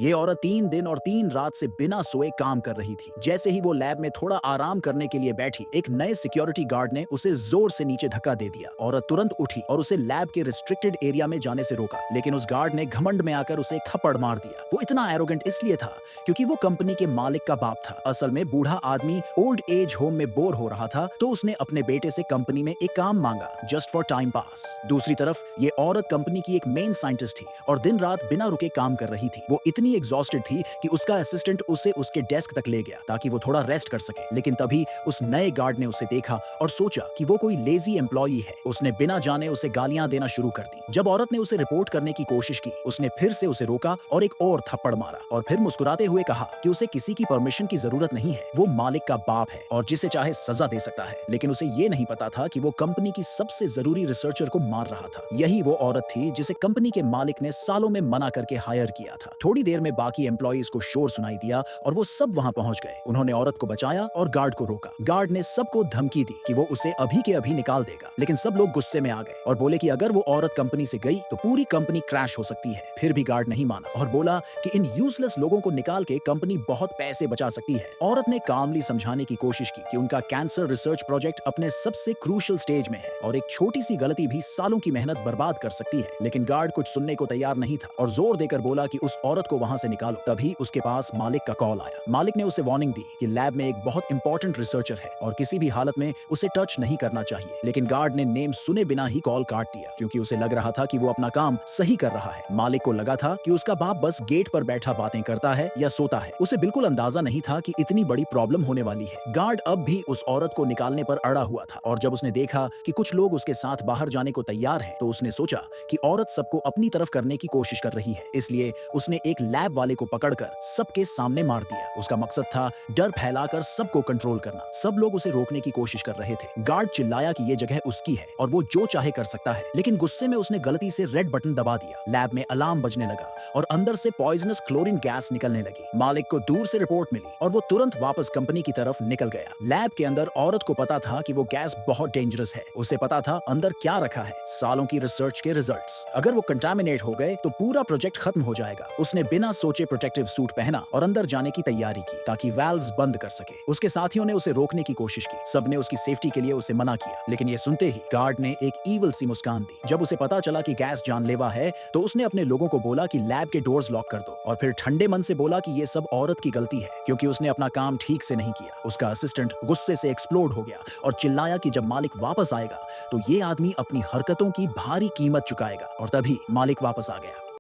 ये औरत 3 दिन और 3 रात से बिना सोए काम कर रही थी। जैसे ही वो लैब में थोड़ा आराम करने के लिए बैठी, एक नए सिक्योरिटी गार्ड ने उसे जोर से नीचे धक्का दे दिया। औरत तुरंत उठी और उसे लैब के रिस्ट्रिक्टेड एरिया में जाने से रोका, लेकिन उस गार्ड ने घमंड में आकर उसे एक थप्पड़ मार दिया। वो इतना एरोगेंट इसलिए था क्योंकि वो कंपनी के मालिक का बाप था। असल में बूढ़ा आदमी ओल्ड एज होम में बोर हो रहा था, तो उसने अपने बेटे से कंपनी में एक काम मांगा, जस्ट फॉर टाइम पास। दूसरी तरफ ये औरत कंपनी की एक मेन साइंटिस्ट थी और दिन रात बिना रुके काम कर रही थी। वो इतनी एग्जॉस्टेड थी कि उसका असिस्टेंट उसे उसके डेस्क तक ले गया ताकि वो थोड़ा रेस्ट कर सके, लेकिन तभी उस नए गार्ड ने उसे देखा और सोचा कि वो कोई लेजी एम्प्लॉई है। उसने बिना जाने उसे गालियां देना शुरू कर दी। जब औरत ने उसे रिपोर्ट करने की कोशिश की, उसने फिर से उसे रोका और एक और थप्पड़ मारा और फिर मुस्कुराते हुए कहा कि उसे किसी की परमिशन की जरूरत नहीं है, वो मालिक का बाप है और जिसे चाहे सजा दे सकता है। लेकिन उसे ये नहीं पता था कि वो कंपनी की सबसे जरूरी रिसर्चर को मार रहा था। यही वो औरत थी जिसे कंपनी के मालिक ने सालों में मना करके हायर किया था। थोड़ी देर में बाकी एम्प्लॉइज को शोर सुनाई दिया और वो सब वहां पहुंच गए। उन्होंने औरत को बचाया और गार्ड को रोका। गार्ड ने सबको धमकी दी कि वो उसे अभी के अभी निकाल देगा, लेकिन सब लोग गुस्से में आ गए और बोले कि अगर वो औरत कंपनी से गई तो पूरी कंपनी क्रैश हो सकती है। फिर भी गार्ड नहीं माना और बोला कि इन यूजलेस लोगों को निकाल के कंपनी बहुत पैसे बचा सकती है। औरत ने कामली समझाने की कोशिश की कि उनका कैंसर रिसर्च प्रोजेक्ट अपने सबसे क्रूशियल स्टेज में है और एक छोटी सी गलती भी सालों की मेहनत बर्बाद कर सकती है। लेकिन गार्ड कुछ सुनने को तैयार नहीं था और जोर देकर बोला कि उस औरत को वहां से निकालो। तभी उसके पास मालिक का कॉल आया। मालिक ने उसे वार्निंग दी कि लैब में एक बहुत इंपॉर्टेंट रिसर्चर है और किसी भी हालत में उसे टच नहीं करना चाहिए। लेकिन गार्ड ने नेम सुने बिना ही कॉल काट दिया क्योंकि उसे लग रहा था कि वो अपना काम सही कर रहा है। मालिक को लगा था कि उसका बाप बस गेट पर बैठा बातें करता है या सोता है। उसे बिल्कुल अंदाजा नहीं था कि इतनी बड़ी प्रॉब्लम होने वाली है। गार्ड अब भी उस औरत को निकालने पर अड़ा हुआ था और जब उसने देखा कि कुछ लोग उसके साथ बाहर जाने को तैयार हैं, तो उसने सोचा कि औरत सबको अपनी तरफ करने की कोशिश कर रही है। इसलिए उसने एक लैब वाले को पकड़कर सबके सामने मार दिया। उसका मकसद था डर फैलाकर सबको कंट्रोल करना। सब लोग उसे रोकने की कोशिश कर रहे थे। गार्ड चिल्लाया कि ये जगह उसकी है और वो जो चाहे कर सकता है, लेकिन गुस्से में उसने गलती से रेड बटन दबा दिया। लैब में अलार्म बजने लगा और अंदर से पॉइजनस क्लोरीन गैस निकलने लगी। मालिक को दूर से रिपोर्ट मिली और वो तुरंत वापस कंपनी की तरफ निकल गया। लैब के अंदर औरत को पता था कि वो गैस बहुत डेंजरस है। उसे पता था अंदर क्या रखा है, सालों की रिसर्च के रिजल्ट्स। अगर वो कंटामिनेट हो गए तो पूरा प्रोजेक्ट खत्म हो जाएगा। उसने बिना सोचे प्रोटेक्टिव सूट पहना और अंदर जाने की तैयारी की ताकि वाल्व्स बंद कर सके। उसके साथियों ने उसे रोकने की कोशिश की। सबने उसकी सेफ्टी के लिए उसे मना किया, लेकिन ये सुनते ही गार्ड ने एक ईवल सी मुस्कान दी। जब उसे पता चला कि गैस जानलेवा है तो उसने अपने लोगों को बोला कि लैब के डोर्स लॉक कर दो और फिर ठंडे मन से बोला कि ये सब औरत की गलती है क्योंकि उसने अपना काम ठीक से नहीं किया। उसका असिस्टेंट गुस्से से एक्सप्लोड हो गया और चिल्लाया कि जब मालिक वापस आएगा तो ये आदमी अपनी हरकतों की भारी कीमत चुकाएगा। और तभी मालिक वापस आ गया।